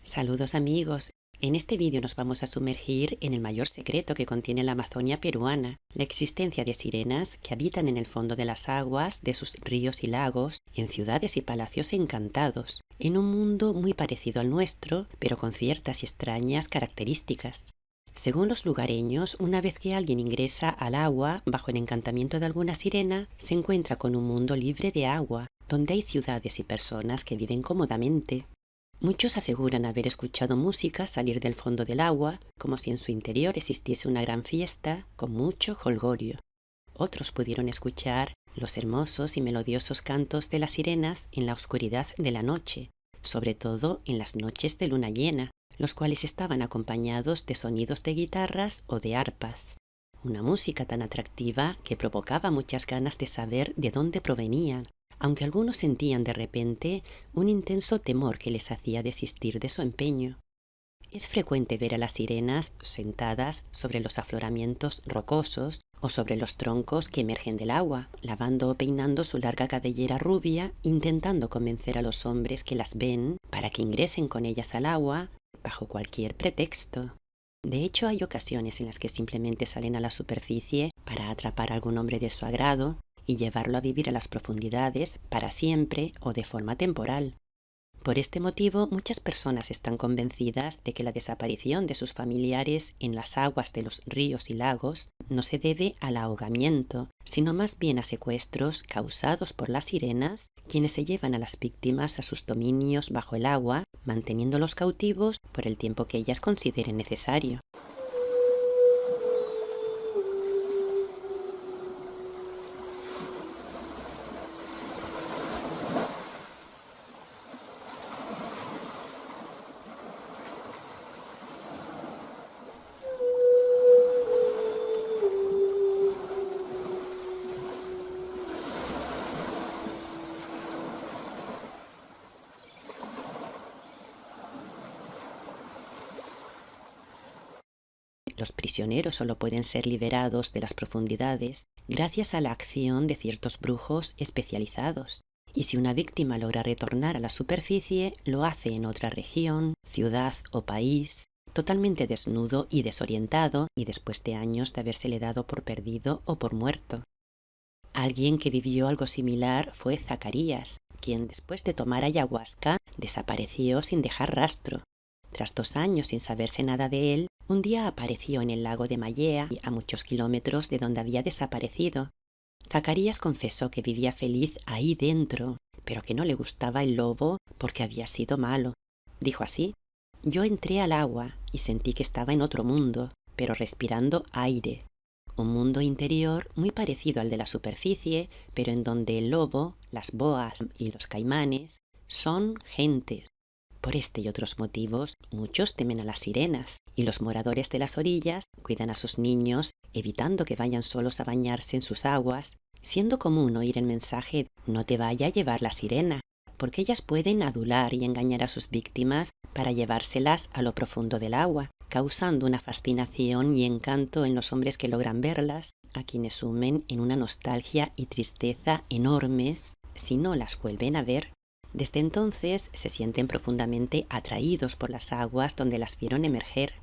Saludos amigos, en este vídeo nos vamos a sumergir en el mayor secreto que contiene la Amazonia peruana, la existencia de sirenas que habitan en el fondo de las aguas de sus ríos y lagos, en ciudades y palacios encantados, en un mundo muy parecido al nuestro, pero con ciertas y extrañas características. Según los lugareños, una vez que alguien ingresa al agua bajo el encantamiento de alguna sirena, se encuentra con un mundo libre de agua, donde hay ciudades y personas que viven cómodamente. Muchos aseguran haber escuchado música salir del fondo del agua, como si en su interior existiese una gran fiesta con mucho jolgorio. Otros pudieron escuchar los hermosos y melodiosos cantos de las sirenas en la oscuridad de la noche, sobre todo en las noches de luna llena, los cuales estaban acompañados de sonidos de guitarras o de arpas. Una música tan atractiva que provocaba muchas ganas de saber de dónde provenían, aunque algunos sentían de repente un intenso temor que les hacía desistir de su empeño. Es frecuente ver a las sirenas sentadas sobre los afloramientos rocosos o sobre los troncos que emergen del agua, lavando o peinando su larga cabellera rubia, intentando convencer a los hombres que las ven para que ingresen con ellas al agua bajo cualquier pretexto. De hecho, hay ocasiones en las que simplemente salen a la superficie para atrapar a algún hombre de su agrado y llevarlo a vivir a las profundidades para siempre o de forma temporal. Por este motivo, muchas personas están convencidas de que la desaparición de sus familiares en las aguas de los ríos y lagos no se debe al ahogamiento, sino más bien a secuestros causados por las sirenas, quienes se llevan a las víctimas a sus dominios bajo el agua, manteniéndolos cautivos por el tiempo que ellas consideren necesario. Los prisioneros solo pueden ser liberados de las profundidades gracias a la acción de ciertos brujos especializados. Y si una víctima logra retornar a la superficie, lo hace en otra región, ciudad o país, totalmente desnudo y desorientado, y después de años de habérsele dado por perdido o por muerto. Alguien que vivió algo similar fue Zacarías, quien después de tomar ayahuasca desapareció sin dejar rastro. Tras 2 años sin saberse nada de él, un día apareció en el lago de Mayea, a muchos kilómetros de donde había desaparecido. Zacarías confesó que vivía feliz ahí dentro, pero que no le gustaba el lobo porque había sido malo. Dijo así: «Yo entré al agua y sentí que estaba en otro mundo, pero respirando aire. Un mundo interior muy parecido al de la superficie, pero en donde el lobo, las boas y los caimanes son gentes». Por este y otros motivos, muchos temen a las sirenas, y los moradores de las orillas cuidan a sus niños, evitando que vayan solos a bañarse en sus aguas, siendo común oír el mensaje «no te vaya a llevar la sirena», porque ellas pueden adular y engañar a sus víctimas para llevárselas a lo profundo del agua, causando una fascinación y encanto en los hombres que logran verlas, a quienes sumen en una nostalgia y tristeza enormes si no las vuelven a ver. Desde entonces se sienten profundamente atraídos por las aguas donde las vieron emerger.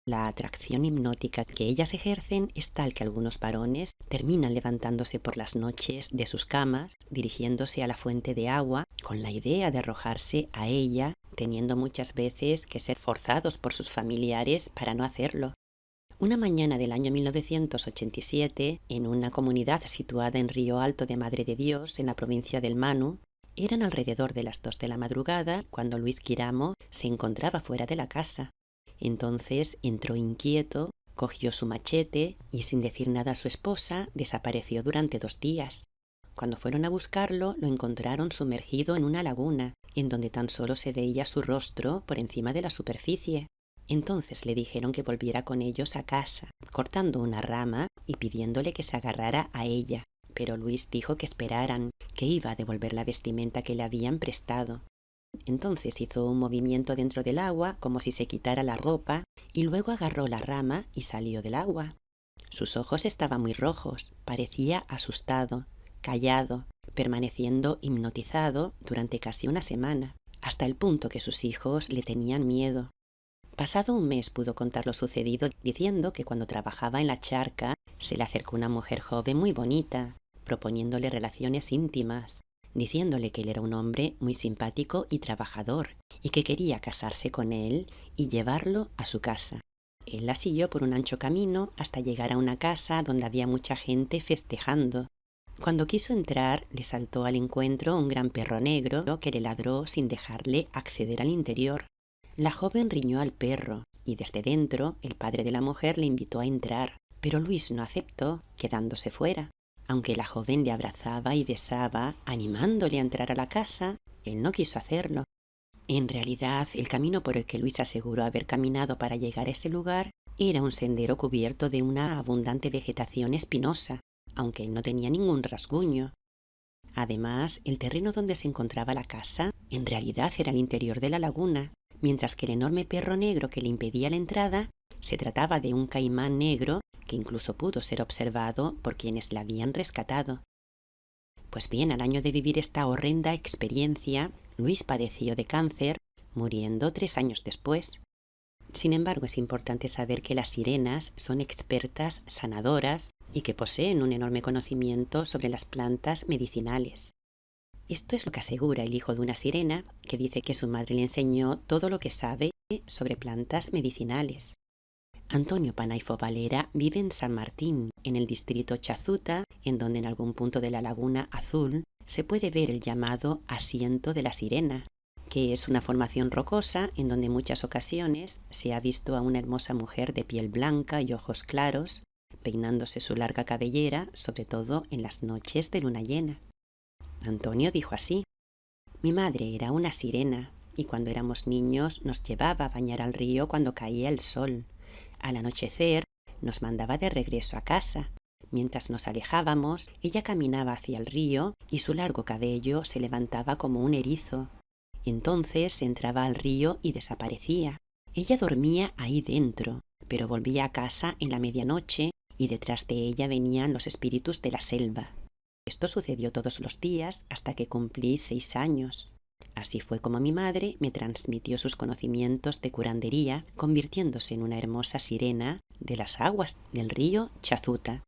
La atracción hipnótica que ellas ejercen es tal que algunos varones terminan levantándose por las noches de sus camas, dirigiéndose a la fuente de agua, con la idea de arrojarse a ella, teniendo muchas veces que ser forzados por sus familiares para no hacerlo. Una mañana del año 1987, en una comunidad situada en Río Alto de Madre de Dios, en la provincia del Manu, eran alrededor de las 2 de la madrugada cuando Luis Quiramo se encontraba fuera de la casa. Entonces entró inquieto, cogió su machete y, sin decir nada a su esposa, desapareció durante 2 días. Cuando fueron a buscarlo, lo encontraron sumergido en una laguna, en donde tan solo se veía su rostro por encima de la superficie. Entonces le dijeron que volviera con ellos a casa, cortando una rama y pidiéndole que se agarrara a ella. Pero Luis dijo que esperaran, que iba a devolver la vestimenta que le habían prestado. Entonces hizo un movimiento dentro del agua como si se quitara la ropa y luego agarró la rama y salió del agua. Sus ojos estaban muy rojos, parecía asustado, callado, permaneciendo hipnotizado durante casi una semana. hasta el punto que sus hijos le tenían miedo. Pasado un mes pudo contar lo sucedido, diciendo que cuando trabajaba en la charca se le acercó una mujer joven muy bonita, proponiéndole relaciones íntimas, diciéndole que él era un hombre muy simpático y trabajador, y que quería casarse con él y llevarlo a su casa. Él la siguió por un ancho camino hasta llegar a una casa donde había mucha gente festejando. Cuando quiso entrar, le saltó al encuentro un gran perro negro que le ladró sin dejarle acceder al interior. La joven riñó al perro y desde dentro el padre de la mujer le invitó a entrar, pero Luis no aceptó, quedándose fuera. Aunque la joven le abrazaba y besaba, animándole a entrar a la casa, él no quiso hacerlo. En realidad, el camino por el que Luis aseguró haber caminado para llegar a ese lugar era un sendero cubierto de una abundante vegetación espinosa, aunque él no tenía ningún rasguño. Además, el terreno donde se encontraba la casa en realidad era el interior de la laguna, mientras que el enorme perro negro que le impedía la entrada se trataba de un caimán negro que incluso pudo ser observado por quienes la habían rescatado. Pues bien, al año de vivir esta horrenda experiencia, Luis padeció de cáncer, muriendo 3 años después. Sin embargo, es importante saber que las sirenas son expertas sanadoras y que poseen un enorme conocimiento sobre las plantas medicinales. Esto es lo que asegura el hijo de una sirena, que dice que su madre le enseñó todo lo que sabe sobre plantas medicinales. Antonio Panaifo Valera vive en San Martín, en el distrito Chazuta, en donde en algún punto de la Laguna Azul se puede ver el llamado Asiento de la Sirena, que es una formación rocosa en donde en muchas ocasiones se ha visto a una hermosa mujer de piel blanca y ojos claros, peinándose su larga cabellera, sobre todo en las noches de luna llena. Antonio dijo así: «Mi madre era una sirena y cuando éramos niños nos llevaba a bañar al río cuando caía el sol. Al anochecer nos mandaba de regreso a casa. Mientras nos alejábamos, ella caminaba hacia el río y su largo cabello se levantaba como un erizo. Entonces entraba al río y desaparecía. Ella dormía ahí dentro, pero volvía a casa en la medianoche y detrás de ella venían los espíritus de la selva. Esto sucedió todos los días hasta que cumplí 6 años. Así fue como mi madre me transmitió sus conocimientos de curandería, convirtiéndose en una hermosa sirena de las aguas del río Chazuta».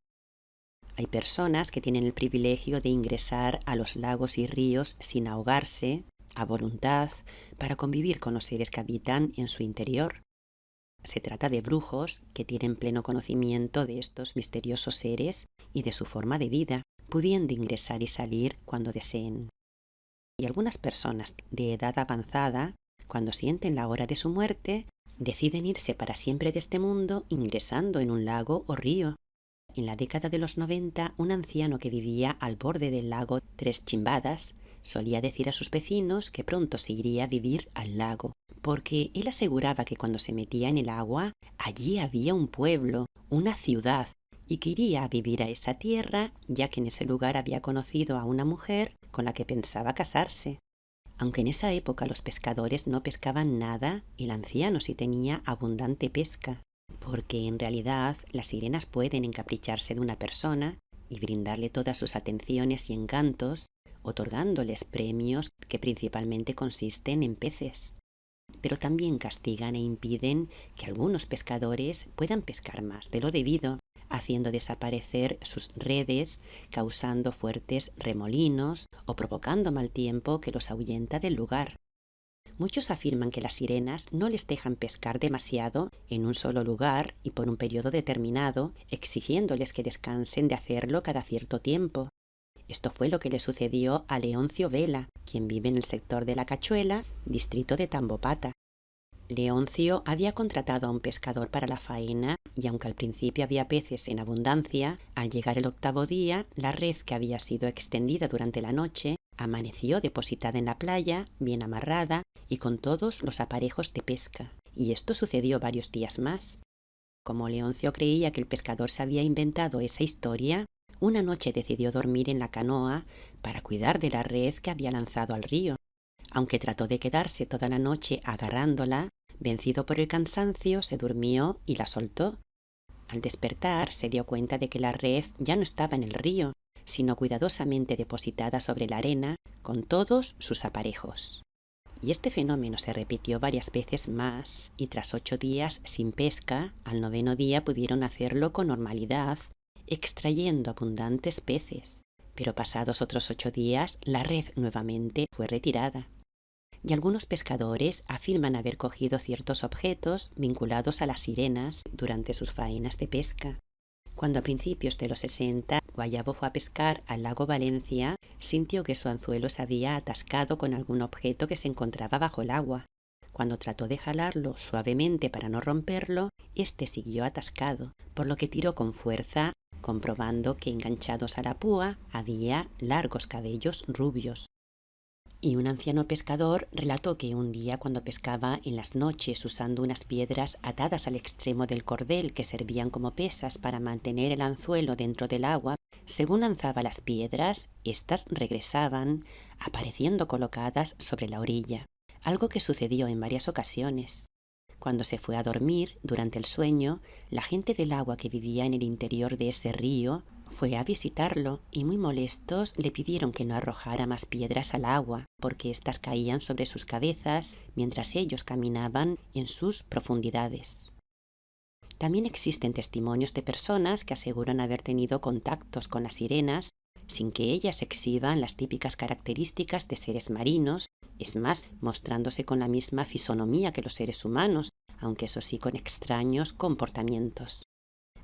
Hay personas que tienen el privilegio de ingresar a los lagos y ríos sin ahogarse, a voluntad, para convivir con los seres que habitan en su interior. Se trata de brujos que tienen pleno conocimiento de estos misteriosos seres y de su forma de vida, pudiendo ingresar y salir cuando deseen. Y algunas personas de edad avanzada, cuando sienten la hora de su muerte, deciden irse para siempre de este mundo ingresando en un lago o río. En la década de los 90, un anciano que vivía al borde del lago Tres Chimbadas solía decir a sus vecinos que pronto se iría a vivir al lago, porque él aseguraba que cuando se metía en el agua, allí había un pueblo, una ciudad, y que iría a vivir a esa tierra, ya que en ese lugar había conocido a una mujer con la que pensaba casarse. Aunque en esa época los pescadores no pescaban nada, el anciano sí tenía abundante pesca, porque en realidad las sirenas pueden encapricharse de una persona y brindarle todas sus atenciones y encantos, otorgándoles premios que principalmente consisten en peces. Pero también castigan e impiden que algunos pescadores puedan pescar más de lo debido, haciendo desaparecer sus redes, causando fuertes remolinos o provocando mal tiempo que los ahuyenta del lugar. Muchos afirman que las sirenas no les dejan pescar demasiado en un solo lugar y por un periodo determinado, exigiéndoles que descansen de hacerlo cada cierto tiempo. Esto fue lo que le sucedió a Leoncio Vela, quien vive en el sector de La Cachuela, distrito de Tambopata. Leoncio había contratado a un pescador para la faena y aunque al principio había peces en abundancia, al llegar el 8º día, la red que había sido extendida durante la noche amaneció depositada en la playa, bien amarrada y con todos los aparejos de pesca. Y esto sucedió varios días más. Como Leoncio creía que el pescador se había inventado esa historia, una noche decidió dormir en la canoa para cuidar de la red que había lanzado al río. Aunque trató de quedarse toda la noche agarrándola, vencido por el cansancio, se durmió y la soltó. Al despertar, se dio cuenta de que la red ya no estaba en el río, sino cuidadosamente depositada sobre la arena con todos sus aparejos. Y este fenómeno se repitió varias veces más, y tras 8 días sin pesca, al 9º día pudieron hacerlo con normalidad, extrayendo abundantes peces. Pero pasados otros 8 días, la red nuevamente fue retirada. Y algunos pescadores afirman haber cogido ciertos objetos vinculados a las sirenas durante sus faenas de pesca. Cuando a principios de los 60 Guayabo fue a pescar al lago Valencia, sintió que su anzuelo se había atascado con algún objeto que se encontraba bajo el agua. Cuando trató de jalarlo suavemente para no romperlo, este siguió atascado, por lo que tiró con fuerza, comprobando que enganchados a la púa había largos cabellos rubios. Y un anciano pescador relató que un día, cuando pescaba en las noches usando unas piedras atadas al extremo del cordel que servían como pesas para mantener el anzuelo dentro del agua, según lanzaba las piedras, éstas regresaban, apareciendo colocadas sobre la orilla, algo que sucedió en varias ocasiones. Cuando se fue a dormir, durante el sueño, la gente del agua que vivía en el interior de ese río fue a visitarlo y muy molestos le pidieron que no arrojara más piedras al agua, porque éstas caían sobre sus cabezas mientras ellos caminaban en sus profundidades. También existen testimonios de personas que aseguran haber tenido contactos con las sirenas sin que ellas exhiban las típicas características de seres marinos, es más, mostrándose con la misma fisonomía que los seres humanos, aunque eso sí con extraños comportamientos.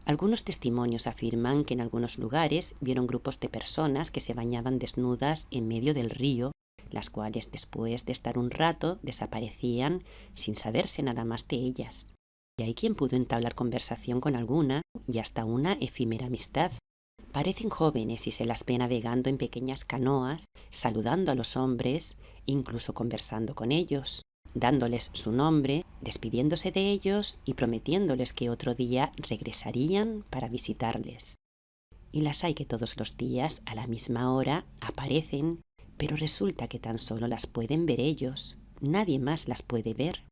Algunos testimonios afirman que en algunos lugares vieron grupos de personas que se bañaban desnudas en medio del río, las cuales después de estar un rato desaparecían sin saberse nada más de ellas. Y hay quien pudo entablar conversación con alguna y hasta una efímera amistad. Parecen jóvenes y se las ve navegando en pequeñas canoas, saludando a los hombres, incluso conversando con ellos, dándoles su nombre, despidiéndose de ellos y prometiéndoles que otro día regresarían para visitarles. Y las hay que todos los días, a la misma hora, aparecen, pero resulta que tan solo las pueden ver ellos, nadie más las puede ver.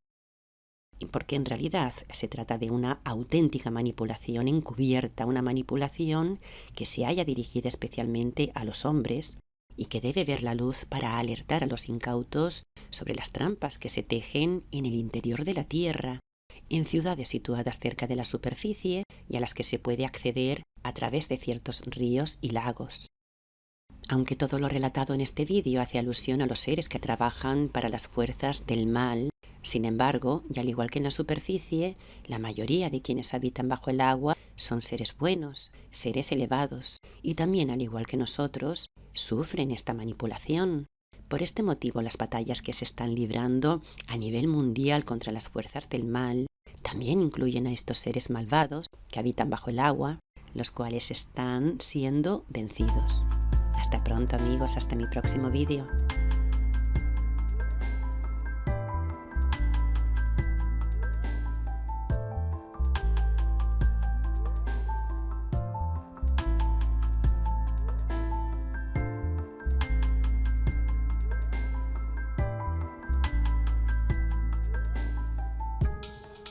Porque en realidad se trata de una auténtica manipulación encubierta, una manipulación que se haya dirigida especialmente a los hombres y que debe ver la luz para alertar a los incautos sobre las trampas que se tejen en el interior de la tierra, en ciudades situadas cerca de la superficie y a las que se puede acceder a través de ciertos ríos y lagos. Aunque todo lo relatado en este vídeo hace alusión a los seres que trabajan para las fuerzas del mal, sin embargo, y al igual que en la superficie, la mayoría de quienes habitan bajo el agua son seres buenos, seres elevados, y también, al igual que nosotros, sufren esta manipulación. Por este motivo, las batallas que se están librando a nivel mundial contra las fuerzas del mal también incluyen a estos seres malvados que habitan bajo el agua, los cuales están siendo vencidos. Hasta pronto, amigos, hasta mi próximo vídeo.